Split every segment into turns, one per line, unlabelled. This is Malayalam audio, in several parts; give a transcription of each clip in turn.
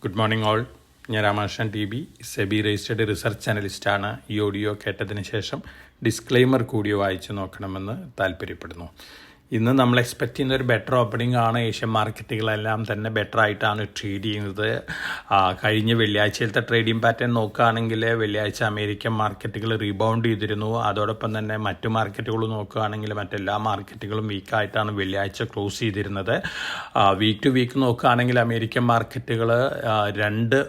Good morning all. ഞാൻ Ramakrishnan T B, SEBI registered research അനലിസ്റ്റാണ്. ഈ ഓഡിയോ കേട്ടതിന് ശേഷം ഡിസ്ക്ലെയിമർ കൂടി വായിച്ചു നോക്കണമെന്ന് താല്പര്യപ്പെടുന്നു. ഇന്ന് നമ്മൾ എക്സ്പെക്റ്റ് ചെയ്യുന്ന ഒരു ബെറ്റർ ഓപ്പണിംഗ് ആണ്. ഏഷ്യൻ മാർക്കറ്റുകളെല്ലാം തന്നെ ബെറ്റർ ആയിട്ടാണ് ട്രേഡ് ചെയ്യുന്നത്. കഴിഞ്ഞ വെള്ളിയാഴ്ചയിലത്തെ ട്രേഡിംഗ് പാറ്റേൺ നോക്കുകയാണെങ്കിൽ വെള്ളിയാഴ്ച അമേരിക്കൻ മാർക്കറ്റുകൾ റീബൗണ്ട് ചെയ്തിരുന്നു. അതോടൊപ്പം തന്നെ മറ്റു മാർക്കറ്റുകൾ നോക്കുകയാണെങ്കിൽ മറ്റെല്ലാ മാർക്കറ്റുകളും വീക്കായിട്ടാണ് വെള്ളിയാഴ്ച ക്ലോസ് ചെയ്തിരുന്നത്. വീക്ക് ടു വീക്ക് നോക്കുകയാണെങ്കിൽ അമേരിക്കൻ മാർക്കറ്റുകൾ 2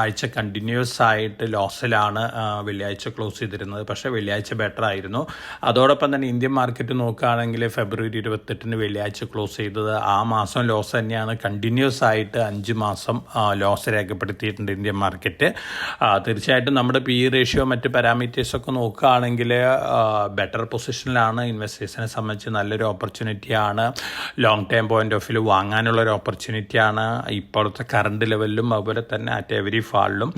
ആഴ്ച കണ്ടിന്യൂസ് ആയിട്ട് ലോസിലാണ് വെള്ളിയാഴ്ച ക്ലോസ് ചെയ്തിരുന്നത്. പക്ഷേ വെള്ളിയാഴ്ച ബെറ്റർ ആയിരുന്നു. അതോടൊപ്പം തന്നെ ഇന്ത്യൻ മാർക്കറ്റ് നോക്കുകയാണെങ്കിൽ ഫെബ്രുവരി 28 വെള്ളിയാഴ്ച ക്ലോസ് ചെയ്തത്. ആ മാസം ലോസ് തന്നെയാണ്. കണ്ടിന്യൂസ് ആയിട്ട് 5 മാസം ലോസ് രേഖപ്പെടുത്തിയിട്ടുണ്ട് ഇന്ത്യൻ മാർക്കറ്റ്. തീർച്ചയായിട്ടും നമ്മുടെ പി റേഷ്യോ മറ്റ് പാരാമീറ്റേഴ്സൊക്കെ നോക്കുകയാണെങ്കിൽ ബെറ്റർ പൊസിഷനിലാണ്. ഇൻവെസ്റ്റേഴ്സിനെ സംബന്ധിച്ച് നല്ലൊരു ഓപ്പർച്യൂണിറ്റിയാണ്. Long time point of view വാങ്ങാനുള്ളൊരു ഓപ്പർച്യൂണിറ്റിയാണ് ഇപ്പോഴത്തെ കറണ്ട് ലെവലിലും അതുപോലെ തന്നെ അറ്റ് എവരി ഫാളിലും.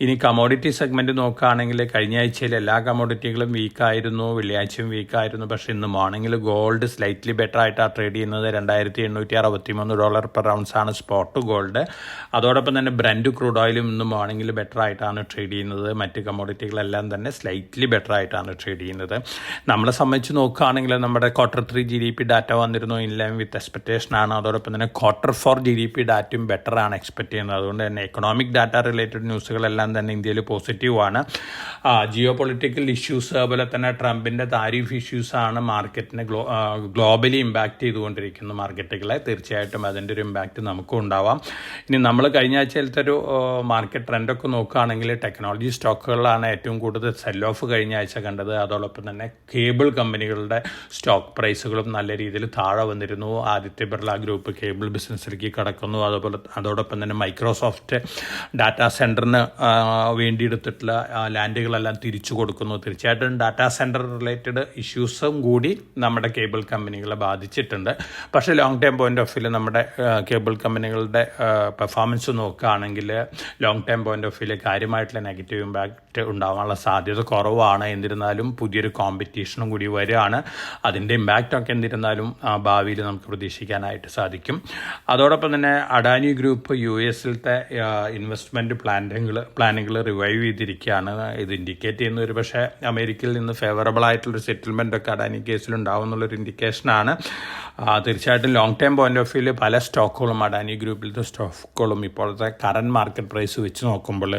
ഇനി കമോഡിറ്റി സെഗ്മെൻറ്റ് നോക്കുകയാണെങ്കിൽ കഴിഞ്ഞ ആഴ്ചയിൽ എല്ലാ കമോഡിറ്റികളും വീക്കായിരുന്നു, വെള്ളിയാഴ്ചയും വീക്കായിരുന്നു. പക്ഷേ ഇന്ന് മോർണിംഗിൽ ഗോൾഡ് സ്ലൈറ്റ്ലി ബെറ്റർ ആയിട്ടാണ് ട്രേഡ് ചെയ്യുന്നത്. $2,863 പെർ ഔൺസാണ് സ്പോട്ട് ഗോൾഡ്. അതോടൊപ്പം തന്നെ ബ്രൻഡ് ക്രൂഡ് ഓയിലും ഇന്ന് മോർണിംഗിൽ ബെറ്റർ ആയിട്ടാണ് ട്രേഡ് ചെയ്യുന്നത്. മറ്റ് കമോഡിറ്റികളെല്ലാം തന്നെ സ്ലൈറ്റ്ലി ബെറ്റർ ആയിട്ടാണ് ട്രേഡ് ചെയ്യുന്നത്. നമ്മളെ സംബന്ധിച്ച് നോക്കുകയാണെങ്കിൽ നമ്മുടെ Q3 GDP ഡാറ്റ വന്നിരുന്നു, ഇൻ ലൈൻ വിത്ത് എക്സ്പെക്റ്റേഷൻ ആണ്. അതോടൊപ്പം തന്നെ Q4 GDP ഡാറ്റയും ബെറ്റർ ആണ് എക്സ്പെക്ട് ചെയ്യുന്നത്. അതുകൊണ്ട് തന്നെ എക്കണോമിക് ഡാറ്റ റിലേറ്റഡ് ന്യൂസുകളെല്ലാം തന്നെ ഇന്ത്യയിൽ പോസിറ്റീവാണ്. ജിയോ പൊളിറ്റിക്കൽ ഇഷ്യൂസ് അതുപോലെ തന്നെ ട്രംപിൻ്റെ താരിഫ് ഇഷ്യൂസാണ് മാർക്കറ്റിനെ ഗ്ലോബലി ഇമ്പാക്റ്റ് ചെയ്തുകൊണ്ടിരിക്കുന്ന മാർക്കറ്റുകളെ. തീർച്ചയായിട്ടും അതിൻ്റെ ഒരു ഇമ്പാക്റ്റ് നമുക്കും ഉണ്ടാവാം. ഇനി നമ്മൾ കഴിഞ്ഞ ആഴ്ചയിലത്തെ ഒരു മാർക്കറ്റ് ട്രെൻഡൊക്കെ നോക്കുകയാണെങ്കിൽ ടെക്നോളജി സ്റ്റോക്കുകളിലാണ് ഏറ്റവും കൂടുതൽ സെൽ ഓഫ് കഴിഞ്ഞ ആഴ്ച കണ്ടത്. അതോടൊപ്പം തന്നെ കേബിൾ കമ്പനികളുടെ സ്റ്റോക്ക് പ്രൈസുകളും നല്ല രീതിയിൽ താഴെ വന്നിരുന്നു. ആദിത്യ ബിർള ഗ്രൂപ്പ് കേബിൾ ബിസിനസ്സിലേക്ക് കടക്കുന്നു. അതോടൊപ്പം തന്നെ മൈക്രോസോഫ്റ്റ് ഡാറ്റാ സെൻറ്ററിന് വേണ്ടിയെടുത്തിട്ടുള്ള ലാൻഡുകളെല്ലാം തിരിച്ചു കൊടുക്കുന്നു. തീർച്ചയായിട്ടും ഡാറ്റാ സെൻറ്റർ റിലേറ്റഡ് ഇഷ്യൂസും കൂടി നമ്മുടെ കേബിൾ കമ്പനികളെ ബാധിച്ചിട്ടുണ്ട്. പക്ഷേ long time point of view നമ്മുടെ കേബിൾ കമ്പനികളുടെ പെർഫോമൻസ് നോക്കുകയാണെങ്കിൽ long time point of view കാര്യമായിട്ടുള്ള നെഗറ്റീവ് ഇമ്പാക്റ്റ് ഉണ്ടാകാനുള്ള സാധ്യത കുറവാണ്. എന്നിരുന്നാലും പുതിയൊരു കോമ്പറ്റീഷനും കൂടി വരികയാണ്. അതിൻ്റെ ഇമ്പാക്റ്റൊക്കെ എന്നിരുന്നാലും ഭാവിയിൽ നമുക്ക് പ്രതീക്ഷിക്കാനായിട്ട് സാധിക്കും. അതോടൊപ്പം തന്നെ അഡാനി ഗ്രൂപ്പ് US-ലത്തെ ഇൻവെസ്റ്റ്മെൻറ്റ് പ്ലാനുകൾ റിവൈവ് ചെയ്തിരിക്കുകയാണ്. ഇത് ഇൻഡിക്കേറ്റ് ചെയ്യുന്ന ഒരു പക്ഷേ അമേരിക്കയിൽ നിന്ന് ഫേവറബിൾ ആയിട്ടുള്ളൊരു സെറ്റിൽമെൻറ്റൊക്കെ അഡാനി കേസിലുണ്ടാവും എന്നുള്ളൊരു ഇൻഡിക്കേഷനാണ്. തീർച്ചയായിട്ടും long time point of view പല സ്റ്റോക്കുകളും അഡാനി ഗ്രൂപ്പിലത്തെ സ്റ്റോക്കുകളും ഇപ്പോഴത്തെ കറണ്ട് മാർക്കറ്റ് പ്രൈസ് വെച്ച് നോക്കുമ്പോൾ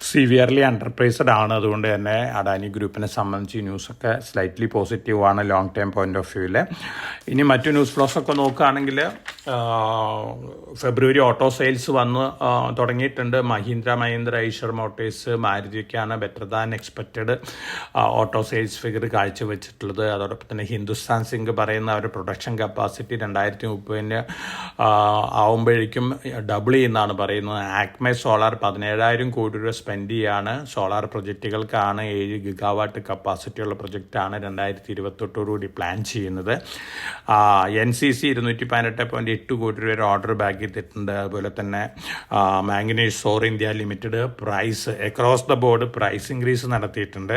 സിവിയർലി അണ്ടർ പ്രൈസ്ഡ് ആണ്. അതുകൊണ്ട് തന്നെ അഡാനി ഗ്രൂപ്പിനെ സംബന്ധിച്ച് ന്യൂസൊക്കെ സ്ലൈറ്റ്ലി പോസിറ്റീവാണ് ലോങ് ടൈം പോയിന്റ് ഓഫ് വ്യൂവിൽ. ഇനി മറ്റു ന്യൂസ് ഫ്ലോസൊക്കെ നോക്കുകയാണെങ്കിൽ ഫെബ്രുവരി ഓട്ടോ സെയിൽസ് വന്ന് തുടങ്ങിയിട്ടുണ്ട്. മഹീന്ദ്ര ഐഷർ മോട്ടേഴ്സ് മാരുതിക്കാണ് better than expected auto sales figure കാഴ്ചവെച്ചിട്ടുള്ളത്. അതോടൊപ്പം തന്നെ ഹിന്ദുസ്ഥാൻ സിങ്ക് പറയുന്ന ഒരു പ്രൊഡക്ഷൻ കപ്പാസിറ്റി 2030 ആവുമ്പോഴേക്കും ഡബിൾ ചെയ്യുന്നതാണ് പറയുന്നത്. ആക്മെ സോളാർ 17,000 കോടി രൂപ സ്പെൻഡ് ചെയ്യാണ്. സോളാർ പ്രൊജക്റ്റുകൾക്കാണ് 7 ഗിഗാവാട്ട് കപ്പാസിറ്റിയുള്ള പ്രൊജക്റ്റാണ് 2028 പ്ലാൻ ചെയ്യുന്നത്. NCC 218.8 കോടി രൂപ ഓർഡർ ബാക്ക് ചെയ്തിട്ടുണ്ട്. അതുപോലെ തന്നെ manganese ore India limited price across the board price increase നടത്തിയിട്ടുണ്ട്.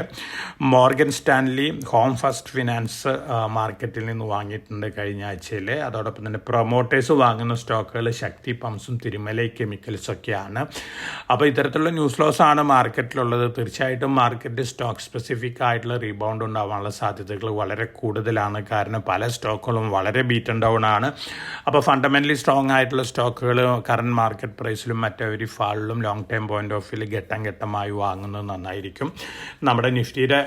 Morgan Stanley home first finance മാർക്കറ്റിൽ നിന്ന് വാങ്ങിയിട്ടുണ്ട് കഴിഞ്ഞ ആഴ്ചയിൽ. അതോടൊപ്പം തന്നെ പ്രൊമോട്ടേഴ്സ് വാങ്ങുന്ന സ്റ്റോക്കുകൾ ശക്തി പമ്പ്സും തിരുമലൈ കെമിക്കൽസൊക്കെയാണ്. അപ്പോൾ ഇത്തരത്തിലുള്ള ന്യൂസ് ലോസ് ആണ് മാർക്കറ്റിലുള്ളത്. തീർച്ചയായിട്ടും മാർക്കറ്റ് സ്റ്റോക്ക് സ്പെസിഫിക് ആയിട്ടുള്ള റീബൗണ്ട് ഉണ്ടാവാനുള്ള സാധ്യതകൾ വളരെ കൂടുതലാണ്. കാരണം പല സ്റ്റോക്കുകളും വളരെ ബീറ്റൺ ഡൗൺ ആണ്. അപ്പോൾ ഫണ്ടമെൻ്റലി സ്ട്രോങ് ആയിട്ടുള്ള സ്റ്റോക്കുകൾ കറണ്ട് മാർക്കറ്റ് പ്രൈസിലും മറ്റൊരു ഫാളിലും long time point of view ഘട്ടമായി വാങ്ങുന്നത് നന്നായിരിക്കും. നമ്മുടെ നിഫ്റ്റിയുടെ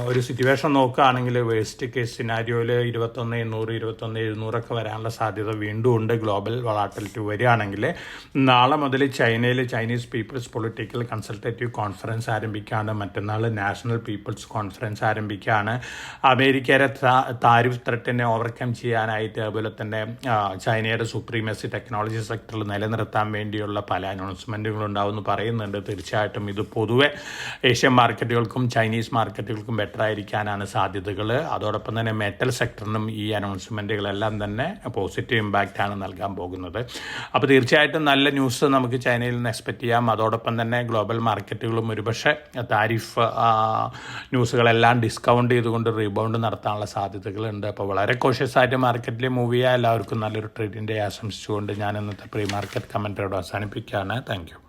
ഒരു സിറ്റുവേഷൻ നോക്കുകയാണെങ്കിൽ വേസ്റ്റ് കേസ് സിനാരിയോയിൽ 21,800 21,700 വരാനുള്ള സാധ്യത വീണ്ടും ഉണ്ട്. ഗ്ലോബൽ വോളാറ്റിലിറ്റി വരികയാണെങ്കിൽ നാളെ മുതൽ ചൈനയിൽ Chinese People's Political Consultative Conference ആരംഭിക്കുകയാണ്. മറ്റന്നാൾ നാഷണൽ പീപ്പിൾസ് കോൺഫറൻസ് ആരംഭിക്കുകയാണ്. അമേരിക്കയുടെ താരിഫ് ത്രെറ്റിനെ ഓവർകം ചെയ്യാനായിട്ട് അതുപോലെ തന്നെ ചൈനയുടെ സുപ്രീമസി ടെക്നോളജി സെക്ടറിൽ നിലനിർത്താൻ വേണ്ടിയുള്ള പല അനൗൺസ്മെൻറ്റുകളുണ്ടാവുമെന്ന് പറയുന്നുണ്ട്. തീർച്ചയായിട്ടും ഇത് പൊതുവെ ഏഷ്യൻ മാർക്കറ്റുകൾക്കും ചൈനീസ് മാർക്കറ്റുകൾക്കും ബെറ്റർ ആയിരിക്കാനാണ് സാധ്യതകൾ. അതോടൊപ്പം തന്നെ മെറ്റൽ സെക്ടറിനും ഈ അനൗൺസ്മെൻറ്റുകളെല്ലാം തന്നെ പോസിറ്റീവ് ഇമ്പാക്റ്റാണ് നൽകാൻ പോകുന്നത്. അപ്പോൾ തീർച്ചയായിട്ടും നല്ല ന്യൂസ് നമുക്ക് ചൈനയിൽ നിന്ന് എക്സ്പെക്റ്റ് ചെയ്യാം. അതോടൊപ്പം തന്നെ ഗ്ലോബൽ മാർക്കറ്റുകളും ഒരുപക്ഷെ താരിഫ് ന്യൂസുകളെല്ലാം ഡിസ്കൗണ്ട് ചെയ്തുകൊണ്ട് റീബൗണ്ട് നടത്താനുള്ള സാധ്യതകളുണ്ട്. അപ്പോൾ വളരെ കോഷ്യസ് ആയിട്ട് മാർക്കറ്റിൽ മൂവ് ചെയ്യുക. എല്ലാവർക്കും നല്ലൊരു ട്രേഡിൻ്റെ ആശംസിച്ചുകൊണ്ട് ഞാൻ ഇന്നത്തെ പ്രീ മാർക്കറ്റ് കമൻറ്ററിയോട് അവസാനിപ്പിക്കുകയാണ്. Thank you.